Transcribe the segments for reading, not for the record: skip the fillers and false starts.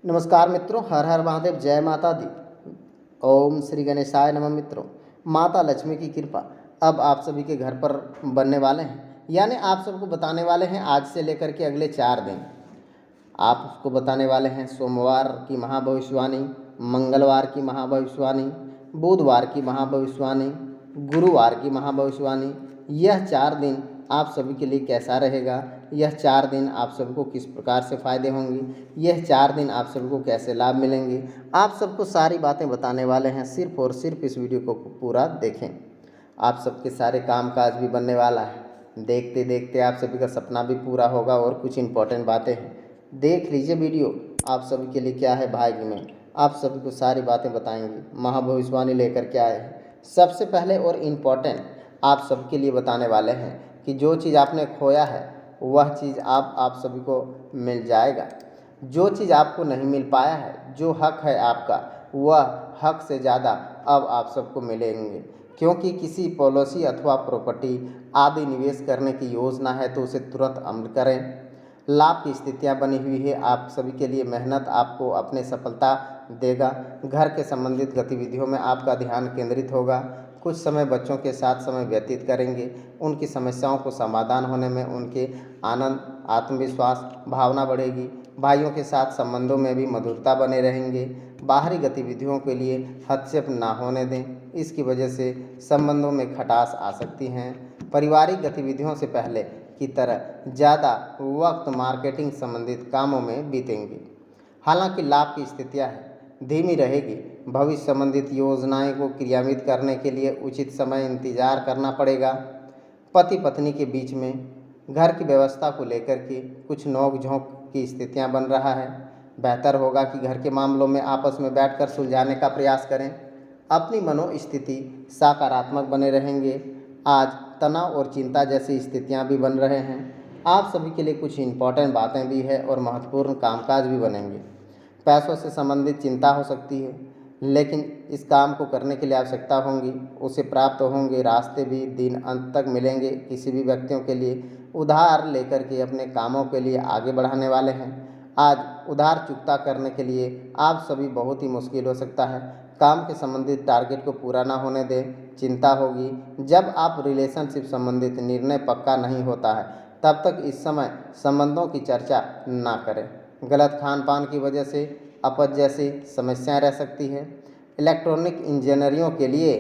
नमस्कार मित्रों, हर हर महादेव, जय माता दी। ओम श्री गणेशाय नमः। मित्रों, माता लक्ष्मी की कृपा अब आप सभी के घर पर बनने वाले हैं, यानी आप सबको बताने वाले हैं आज से लेकर के अगले 4 दिन। आप उसको बताने वाले हैं सोमवार की महाभविष्यवाणी, मंगलवार की महाभविष्यवाणी, बुधवार की महाभविष्यवाणी, गुरुवार की महाभविष्यवाणी। यह 4 दिन आप सभी के लिए कैसा रहेगा, यह 4 दिन आप सबको किस प्रकार से फ़ायदे होंगे, यह 4 दिन आप सबको कैसे लाभ मिलेंगे, आप सबको सारी बातें बताने वाले हैं। सिर्फ और सिर्फ इस वीडियो को पूरा देखें। आप सबके सारे काम काज भी बनने वाला है। देखते देखते आप सभी का सपना भी पूरा होगा और कुछ इम्पोर्टेंट बातें हैं। देख लीजिए वीडियो, आप सभी के लिए क्या है भाग्य में, आप सभी को सारी बातें बताएंगे। महाभविष्यवाणी लेकर के आए हैं। सबसे पहले और इम्पोर्टेंट आप सबके लिए बताने वाले हैं कि जो चीज़ आपने खोया है वह चीज़ आप सभी को मिल जाएगा। जो चीज़ आपको नहीं मिल पाया है, जो हक है आपका, वह हक से ज़्यादा अब आप सबको मिलेंगे। क्योंकि किसी पॉलिसी अथवा प्रॉपर्टी आदि निवेश करने की योजना है तो उसे तुरंत अमल करें। लाभ की स्थितियां बनी हुई है आप सभी के लिए। मेहनत आपको अपने सफलता देगा। घर के संबंधित गतिविधियों में आपका ध्यान केंद्रित होगा। कुछ समय बच्चों के साथ समय व्यतीत करेंगे। उनकी समस्याओं को समाधान होने में उनके आनंद, आत्मविश्वास भावना बढ़ेगी। भाइयों के साथ संबंधों में भी मधुरता बने रहेंगे। बाहरी गतिविधियों के लिए हस्तक्षेप ना होने दें, इसकी वजह से संबंधों में खटास आ सकती हैं। पारिवारिक गतिविधियों से पहले की तरह ज़्यादा वक्त मार्केटिंग संबंधित कामों में बीतेंगे। हालांकि लाभ की स्थितियां धीमी रहेगी। भविष्य संबंधित योजनाएं को क्रियान्वित करने के लिए उचित समय इंतजार करना पड़ेगा। पति पत्नी के बीच में घर की व्यवस्था को लेकर के कुछ नोक झोंक की स्थितियां बन रहा है। बेहतर होगा कि घर के मामलों में आपस में बैठकर सुलझाने का प्रयास करें। अपनी मनोस्थिति सकारात्मक बने रहेंगे। आज तनाव और चिंता जैसी स्थितियां भी बन रहे हैं। आप सभी के लिए कुछ इम्पोर्टेंट बातें भी है और महत्वपूर्ण कामकाज भी बनेंगे। पैसों से संबंधित चिंता हो सकती है, लेकिन इस काम को करने के लिए आवश्यकता होंगी, उसे प्राप्त होंगे। रास्ते भी दिन अंत तक मिलेंगे। किसी भी व्यक्तियों के लिए उधार लेकर के अपने कामों के लिए आगे बढ़ाने वाले हैं। आज उधार चुकता करने के लिए आप सभी बहुत ही मुश्किल हो सकता है। काम के संबंधित टारगेट को पूरा ना होने दें, चिंता होगी। जब आप रिलेशनशिप संबंधित निर्णय पक्का नहीं होता है तब तक इस समय संबंधों की चर्चा ना करें। गलत खान पान की वजह से अपच जैसी समस्याएं रह सकती है। इलेक्ट्रॉनिक इंजीनियरों के लिए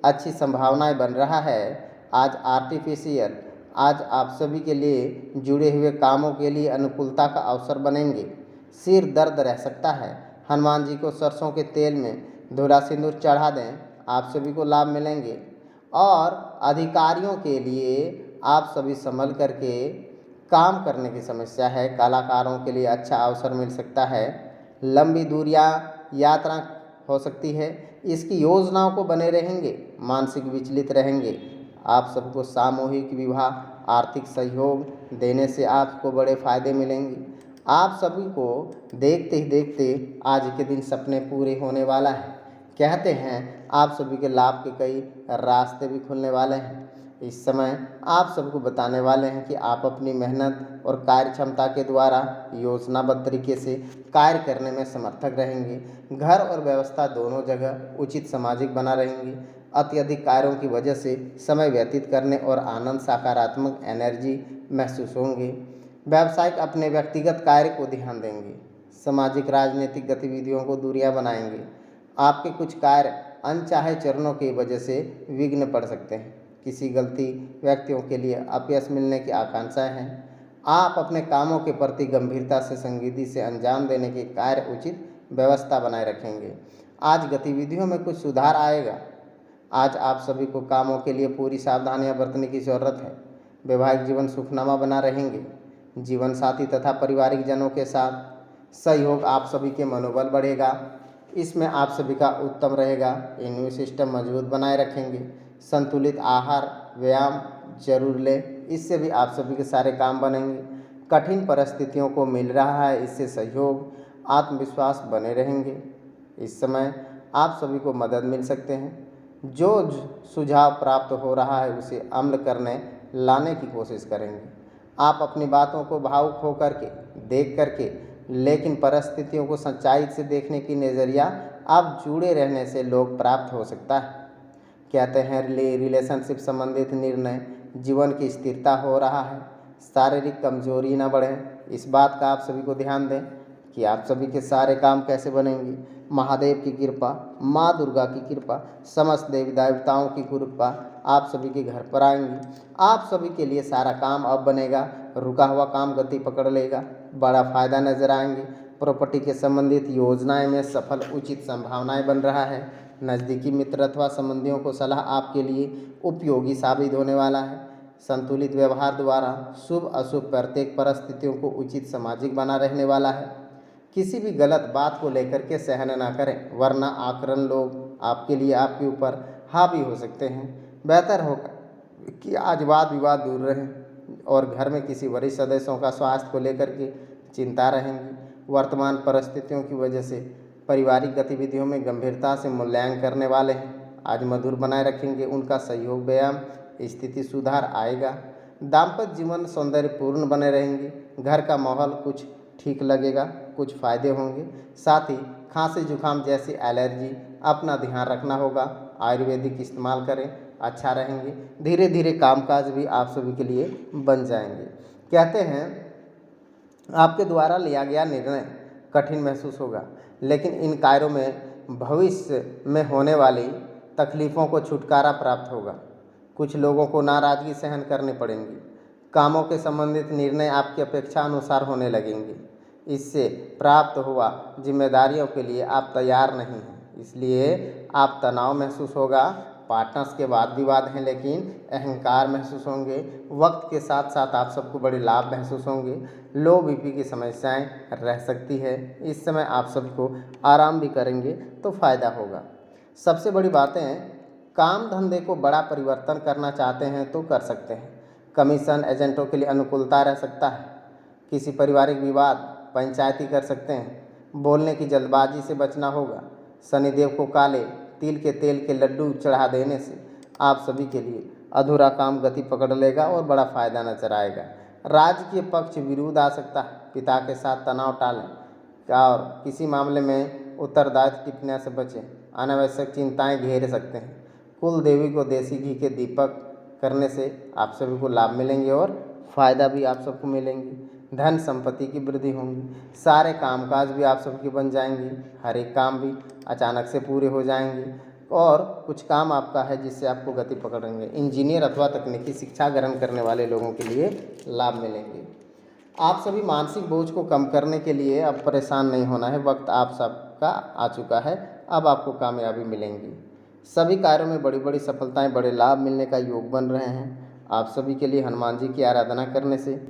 अच्छी संभावनाएं बन रहा है। आज आप सभी के लिए जुड़े हुए कामों के लिए अनुकूलता का अवसर बनेंगे। सिर दर्द रह सकता है। हनुमान जी को सरसों के तेल में धोला सिंदूर चढ़ा दें, आप सभी को लाभ मिलेंगे। और अधिकारियों के लिए आप सभी संभल करके काम करने की समस्या है। कलाकारों के लिए अच्छा अवसर मिल सकता है। लंबी दूरियां यात्रा हो सकती है, इसकी योजनाओं को बने रहेंगे। मानसिक विचलित रहेंगे। आप सबको सामूहिक विवाह आर्थिक सहयोग देने से आपको बड़े फायदे मिलेंगे। आप सभी को देखते ही देखते आज के दिन सपने पूरे होने वाला है। कहते हैं आप सभी के लाभ के कई रास्ते भी खुलने वाले हैं। इस समय आप सबको बताने वाले हैं कि आप अपनी मेहनत और कार्य क्षमता के द्वारा योजनाबद्ध तरीके से कार्य करने में समर्थक रहेंगे। घर और व्यवस्था दोनों जगह उचित सामाजिक बना रहेंगे। अत्यधिक कार्यों की वजह से समय व्यतीत करने और आनंद, सकारात्मक एनर्जी महसूस होंगे। व्यावसायिक अपने व्यक्तिगत कार्य को ध्यान देंगे। सामाजिक राजनीतिक गतिविधियों को दूरियां बनाएंगे। आपके कुछ कार्य अनचाहे चरणों की वजह से विघ्न पड़ सकते हैं। किसी गलती व्यक्तियों के लिए अपयश मिलने की आकांक्षाएं हैं। आप अपने कामों के प्रति गंभीरता से संजीदगी से अंजाम देने के कार्य उचित व्यवस्था बनाए रखेंगे। आज गतिविधियों में कुछ सुधार आएगा। आज आप सभी को कामों के लिए पूरी सावधानियां बरतने की जरूरत है। वैवाहिक जीवन सुखनामा बना रहेंगे। जीवन साथी तथा पारिवारिक जनों के साथ सहयोग आप सभी के मनोबल बढ़ेगा। इसमें आप सभी का उत्तम रहेगा। इम्यून सिस्टम मजबूत बनाए रखेंगे। संतुलित आहार, व्यायाम जरूर लें, इससे भी आप सभी के सारे काम बनेंगे। कठिन परिस्थितियों को मिल रहा है, इससे सहयोग, आत्मविश्वास बने रहेंगे। इस समय आप सभी को मदद मिल सकते हैं। जो सुझाव प्राप्त हो रहा है उसे अमल करने लाने की कोशिश करेंगे। आप अपनी बातों को भावुक होकर के देख करके लेकिन परिस्थितियों को सच्चाई से देखने की नज़रिया अब जुड़े रहने से लोग प्राप्त हो सकता है। कहते हैं रिलेशनशिप संबंधित निर्णय जीवन की स्थिरता हो रहा है, शारीरिक कमजोरी न बढ़े। इस बात का आप सभी को ध्यान दें कि आप सभी के सारे काम कैसे बनेंगे। महादेव की कृपा, माँ दुर्गा की कृपा, समस्त देवी देवताओं की कृपा आप सभी के घर पर आएंगी। आप सभी के लिए सारा काम अब बनेगा, रुका हुआ काम गति पकड़ लेगा, बड़ा फायदा नजर आएंगे। प्रॉपर्टी के संबंधित योजनाएं में सफल उचित संभावनाएं बन रहा है। नज़दीकी मित्र अथवा संबंधियों को सलाह आपके लिए उपयोगी साबित होने वाला है। संतुलित व्यवहार द्वारा शुभ अशुभ प्रत्येक परिस्थितियों को उचित सामाजिक बना रहने वाला है। किसी भी गलत बात को लेकर के सहन ना करें, वरना आक्रामक लोग आपके लिए आपके ऊपर हावी हो सकते हैं। बेहतर होगा कि आज वाद विवाद दूर रहें और घर में किसी वरिष्ठ सदस्यों का स्वास्थ्य को लेकर के चिंता रहेंगी। वर्तमान परिस्थितियों की वजह से पारिवारिक गतिविधियों में गंभीरता से मूल्यांकन करने वाले हैं। आज मधुर बनाए रखेंगे, उनका सहयोग व्यायाम स्थिति सुधार आएगा। दाम्पत्य जीवन सौंदर्यपूर्ण बने रहेंगे। घर का माहौल कुछ ठीक लगेगा, कुछ फायदे होंगे। साथ ही खांसी जुकाम जैसी एलर्जी अपना ध्यान रखना होगा। आयुर्वेदिक इस्तेमाल करें, अच्छा रहेंगे। धीरे धीरे कामकाज भी आप सभी के लिए बन जाएंगे। कहते हैं आपके द्वारा लिया गया निर्णय कठिन महसूस होगा, लेकिन इन कार्यों में भविष्य में होने वाली तकलीफ़ों को छुटकारा प्राप्त होगा। कुछ लोगों को नाराज़गी सहन करनी पड़ेंगी। कामों के संबंधित निर्णय आपकी अपेक्षा अनुसार होने लगेंगे। इससे प्राप्त हुआ जिम्मेदारियों के लिए आप तैयार नहीं हैं, इसलिए आप तनाव महसूस होगा। पार्टनर्स के वाद विवाद हैं, लेकिन अहंकार महसूस होंगे। वक्त के साथ साथ आप सबको बड़े लाभ महसूस होंगे। लो बीपी की समस्याएं रह सकती है। इस समय आप सबको आराम भी करेंगे तो फ़ायदा होगा। सबसे बड़ी बातें हैं, काम धंधे को बड़ा परिवर्तन करना चाहते हैं तो कर सकते हैं। कमीशन एजेंटों के लिए अनुकूलता रह सकता है। किसी पारिवारिक विवाद पंचायती कर सकते हैं। बोलने की जल्दबाजी से बचना होगा। शनिदेव को काले तिल के तेल के लड्डू चढ़ा देने से आप सभी के लिए अधूरा काम गति पकड़ लेगा और बड़ा फायदा नजर आएगा। राजकीय पक्ष विरोध आ सकता है। पिता के साथ तनाव टालें और किसी मामले में उत्तरदायित्व टिप्पणियों से बचें। अनावश्यक चिंताएं घेर सकते हैं। कुल देवी को देसी घी के दीपक करने से आप सभी को लाभ मिलेंगे और फायदा भी आप सबको मिलेंगे। धन संपत्ति की वृद्धि होंगी। सारे कामकाज भी आप सबके बन जाएंगे। हर एक काम भी अचानक से पूरे हो जाएंगे और कुछ काम आपका है जिससे आपको गति पकड़ेंगे। इंजीनियर अथवा तकनीकी शिक्षा ग्रहण करने वाले लोगों के लिए लाभ मिलेंगे। आप सभी मानसिक बोझ को कम करने के लिए अब परेशान नहीं होना है। वक्त आप सबका आ चुका है। अब आपको कामयाबी मिलेंगी। सभी कार्यों में बड़ी बड़ी सफलताएं, बड़े लाभ मिलने का योग बन रहे हैं। आप सभी के लिए हनुमान जी की आराधना करने से